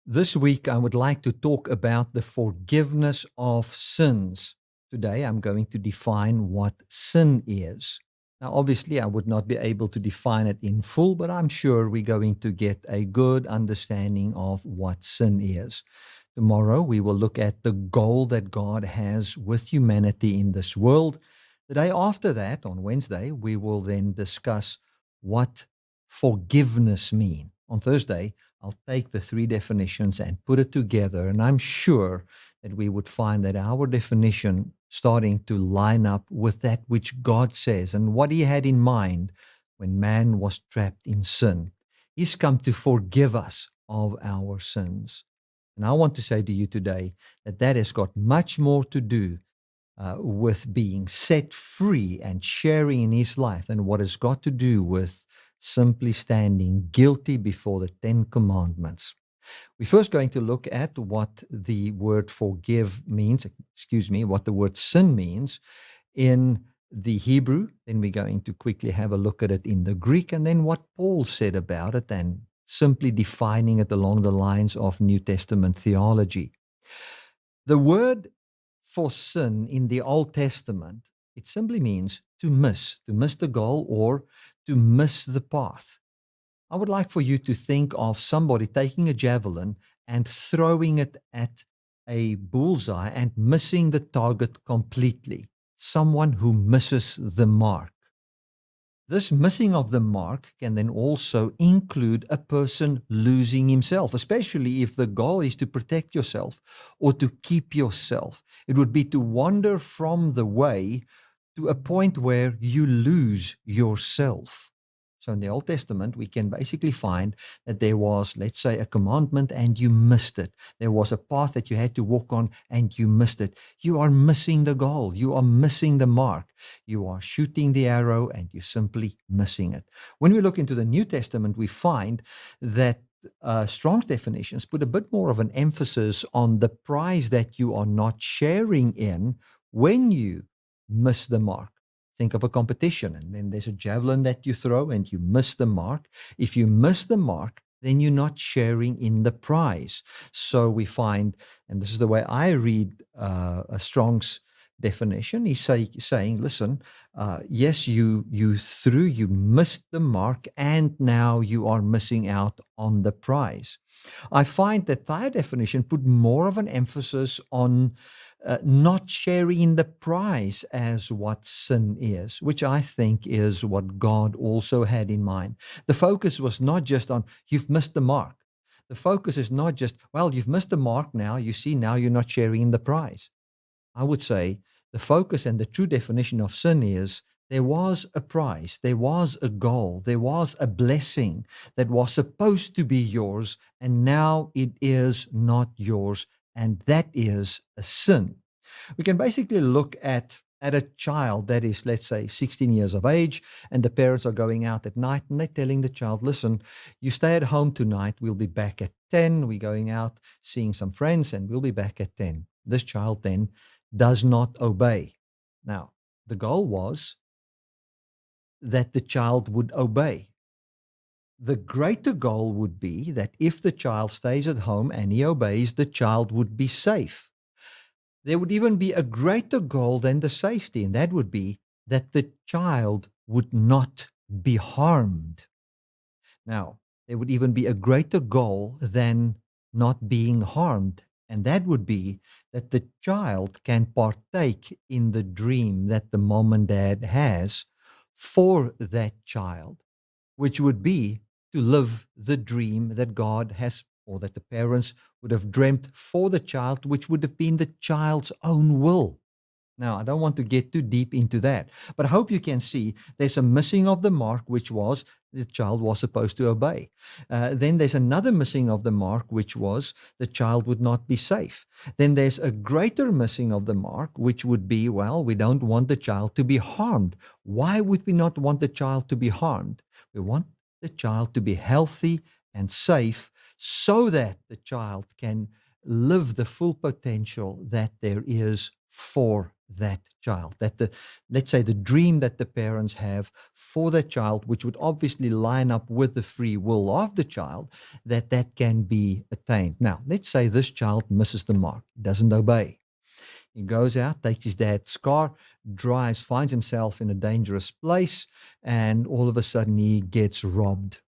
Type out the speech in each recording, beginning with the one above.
This week, I would like to talk about the forgiveness of sins. Today, I'm going to define what sin is. Now, obviously, I would not be able to define it in full, but I'm sure we're going to get a good understanding of what sin is. Tomorrow, we will look at the goal that God has with humanity in this world. The day after that, on Wednesday, we will then discuss what forgiveness means. On Thursday, I'll take the three definitions and put it together, and I'm sure that we would find that our definition starting to line up with that which God says and what He had in mind when man was trapped in sin. He's come to forgive us of our sins. And I want to say to you today that that has got much more to do with being set free and sharing in His life than what has got to do with simply standing guilty before the Ten Commandments. We're first going to look at what the word forgive means, what the word sin means in the Hebrew. Then we're going to quickly have a look at it in the Greek, and then what Paul said about it, and simply defining it along the lines of New Testament theology. The word for sin in the Old Testament, it simply means to miss the goal or to miss the path. I would like for you to think of somebody taking a javelin and throwing it at a bullseye and missing the target completely. Someone who misses the mark. This missing of the mark can then also include a person losing himself, especially if the goal is to protect yourself or to keep yourself. It would be to wander from the way to a point where you lose yourself. So in the Old Testament, we can basically find that there was, let's say, a commandment and you missed it. There was a path that you had to walk on and you missed it. You are missing the goal. You are missing the mark. You are shooting the arrow and you're simply missing it. When we look into the New Testament, we find that Strong's definitions put a bit more of an emphasis on the prize that you are not sharing in when you miss the mark. Think of a competition, and then there's a javelin that you throw and you miss the mark. If you miss the mark, then you're not sharing in the prize. So we find, and this is the way I read Strong's definition, he's saying, listen, yes, you missed the mark, and now you are missing out on the prize. I find that their definition put more of an emphasis on not sharing the prize as what sin is, which I think is what God also had in mind. The focus was not just on, you've missed the mark. The focus is not just, well, you've missed the mark now, you see, now you're not sharing in the prize. I would say the focus and the true definition of sin is there was a prize, there was a goal, there was a blessing that was supposed to be yours, and now it is not yours, and that is a sin. We can basically look at a child that is, let's say, 16 years of age, and the parents are going out at night, and they're telling the child, listen, you stay at home tonight, we'll be back at 10, we're going out, seeing some friends, and we'll be back at 10. This child then does not obey. Now, the goal was that the child would obey. The greater goal would be that if the child stays at home and he obeys, the child would be safe. There would even be a greater goal than the safety, and that would be that the child would not be harmed. Now, there would even be a greater goal than not being harmed, and that would be that the child can partake in the dream that the mom and dad has for that child, which would be to live the dream that God has, or that the parents would have dreamt for the child, which would have been the child's own will. Now, I don't want to get too deep into that, but I hope you can see there's a missing of the mark, which was the child was supposed to obey. Then there's another missing of the mark, which was the child would not be safe. Then there's a greater missing of the mark, which would be, well, we don't want the child to be harmed. Why would we not want the child to be harmed? We want the child to be healthy and safe so that the child can live the full potential that there is for that child. That let's say the dream that the parents have for that child, which would obviously line up with the free will of the child, that can be attained. Now, let's say this child misses the mark, doesn't obey. He goes out, takes his dad's car, drives, finds himself in a dangerous place, and all of a sudden he gets robbed.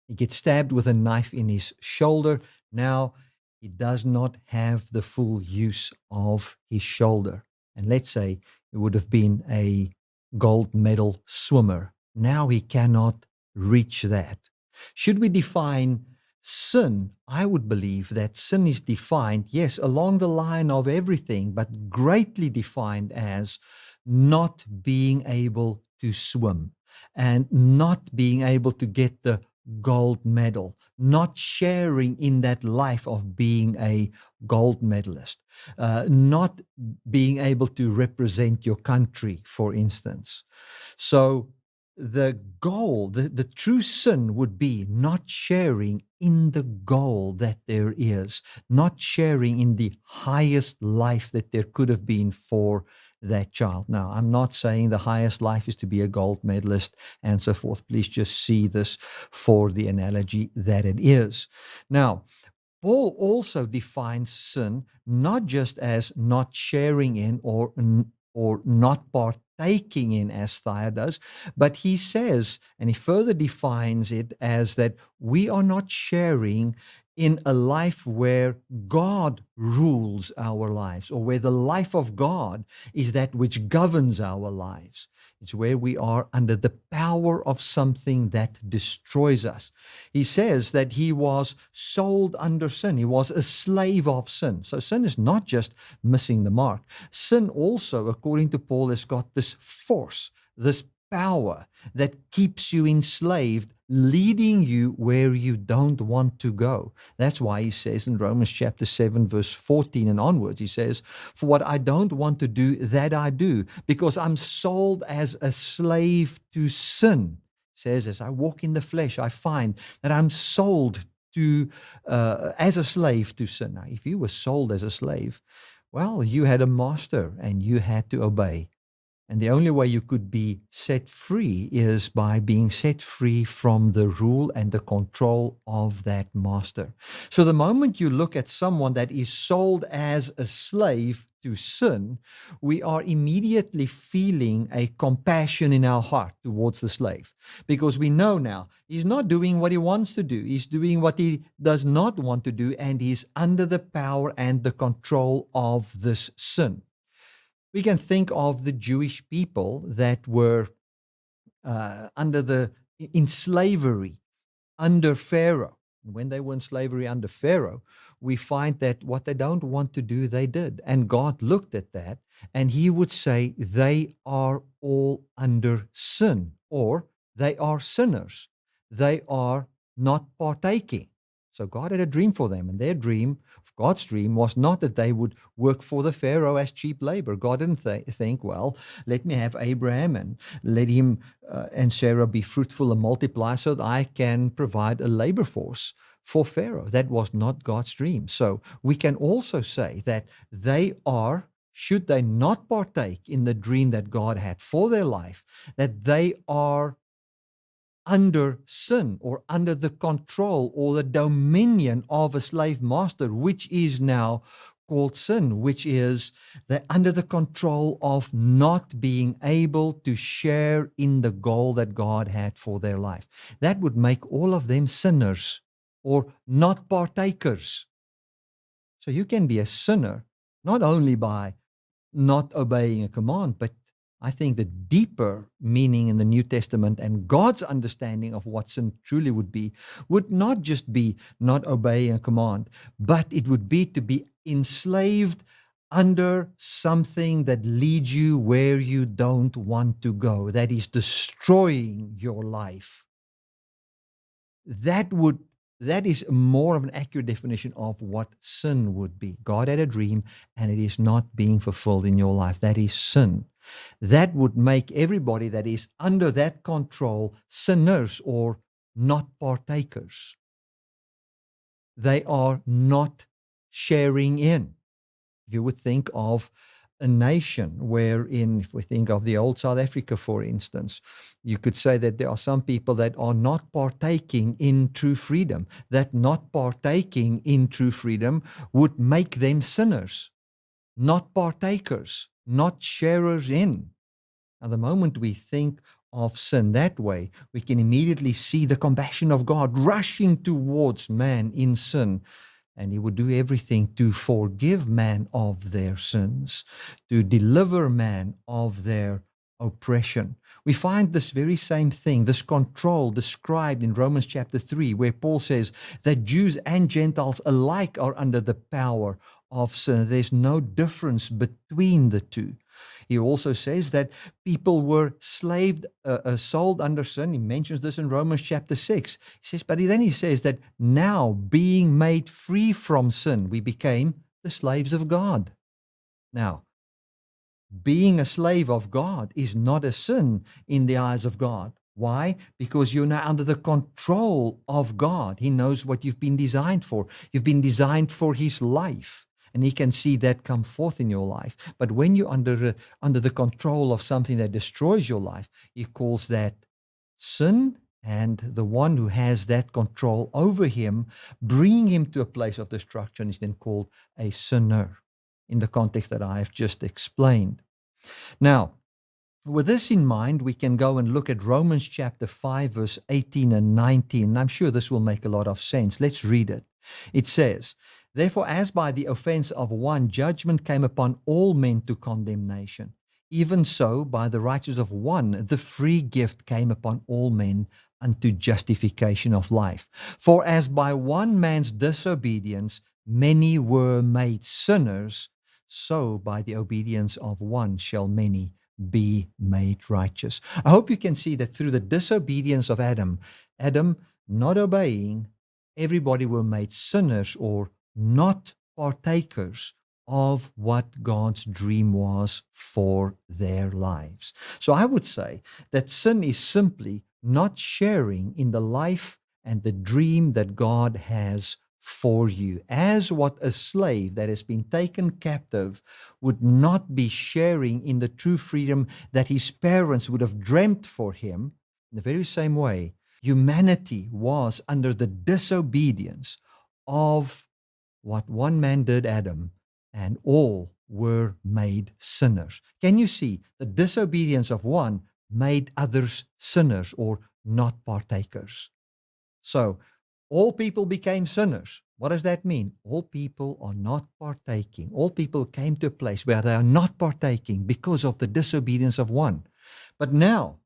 He gets stabbed with a knife in his shoulder. Now he does not have the full use of his shoulder. And let's say it would have been a gold medal swimmer. Now he cannot reach that. Should we define sin? I would believe that sin is defined, yes, along the line of everything, but greatly defined as not being able to swim and not being able to get the gold medal, not sharing in that life of being a gold medalist, not being able to represent your country, for instance. So the goal, the true sin would be not sharing in the goal that there is, not sharing in the highest life that there could have been for that child. Now, I'm not saying the highest life is to be a gold medalist and so forth. Please just see this for the analogy that it is. Now, Paul also defines sin not just as not sharing in or not partaking in, as Thayer does, but he says, and he further defines it as that we are not sharing in a life where God rules our lives, or where the life of God is that which governs our lives. It's where we are under the power of something that destroys us. He says that he was sold under sin. He was a slave of sin. So sin is not just missing the mark. Sin also, according to Paul, has got this force, this power that keeps you enslaved, leading you where you don't want to go. That's why he says in Romans chapter 7, verse 14 and onwards, he says, "For what I don't want to do, that I do, because I'm sold as a slave to sin." Says, as I walk in the flesh, I find that I'm sold to as a slave to sin. Now, if you were sold as a slave, well, you had a master and you had to obey. And the only way you could be set free is by being set free from the rule and the control of that master. So the moment you look at someone that is sold as a slave to sin, we are immediately feeling a compassion in our heart towards the slave, because we know now he's not doing what he wants to do. He's doing what he does not want to do, and he's under the power and the control of this sin. We can think of the Jewish people that were in slavery under Pharaoh. When they were in slavery under Pharaoh, we find that what they don't want to do, they did. And God looked at that and he would say, they are all under sin, or they are sinners. They are not partaking. So God had a dream for them, and their dream, God's dream, was not that they would work for the Pharaoh as cheap labor. God didn't think, well, let me have Abraham and let him and Sarah be fruitful and multiply so that I can provide a labor force for Pharaoh. That was not God's dream. So we can also say that they are, should they not partake in the dream that God had for their life, that they are under sin, or under the control or the dominion of a slave master, which is now called sin, which is under the control of not being able to share in the goal that God had for their life. That would make all of them sinners or not partakers. So you can be a sinner not only by not obeying a command, but I think the deeper meaning in the New Testament and God's understanding of what sin truly would be would not just be not obeying a command, but it would be to be enslaved under something that leads you where you don't want to go, that is destroying your life. That is more of an accurate definition of what sin would be. God had a dream and it is not being fulfilled in your life. That is sin. That would make everybody that is under that control sinners or not partakers. They are not sharing in. If you would think of a nation wherein, if we think of the old South Africa, for instance, you could say that there are some people that are not partaking in true freedom, that not partaking in true freedom would make them sinners, not partakers, not sharers in. Now, the moment we think of sin that way, we can immediately see the compassion of God rushing towards man in sin. And he would do everything to forgive man of their sins, to deliver man of their oppression. We find this very same thing, this control described in Romans chapter 3, where Paul says that Jews and Gentiles alike are under the power of sin. There's no difference between the two. He also says that people were sold under sin. He mentions this in Romans chapter 6. He says, but then he says that now being made free from sin, we became the slaves of God. Now, being a slave of God is not a sin in the eyes of God. Why? Because you're now under the control of God. He knows what you've been designed for. You've been designed for His life. And He can see that come forth in your life. But when you're under the control of something that destroys your life, He calls that sin. And the one who has that control over him, bringing him to a place of destruction, is then called a sinner in the context that I have just explained. Now, with this in mind, we can go and look at Romans chapter 5, verse 18 and 19. I'm sure this will make a lot of sense. Let's read it. It says, therefore, as by the offense of one, judgment came upon all men to condemnation, even so, by the righteousness of one, the free gift came upon all men unto justification of life. For as by one man's disobedience many were made sinners, so by the obedience of one shall many be made righteous. I hope you can see that through the disobedience of Adam not obeying, everybody were made sinners or not partakers of what God's dream was for their lives. So I would say that sin is simply not sharing in the life and the dream that God has for you. As what a slave that has been taken captive would not be sharing in the true freedom that his parents would have dreamt for him, in the very same way, humanity was under the disobedience of what one man did, Adam, and all were made sinners. Can you see? The disobedience of one made others sinners or not partakers. So, all people became sinners. What does that mean? All people are not partaking. All people came to a place where they are not partaking because of the disobedience of one. But now,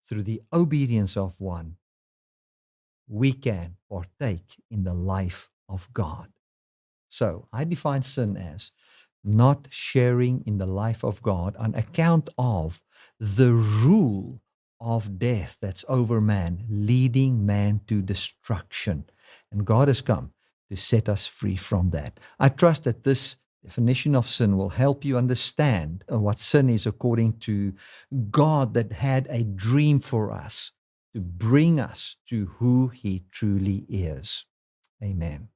through the obedience of one, we can partake in the life of God. So I define sin as not sharing in the life of God on account of the rule of death that's over man, leading man to destruction. And God has come to set us free from that. I trust that this definition of sin will help you understand what sin is according to God, that had a dream for us to bring us to who He truly is. Amen.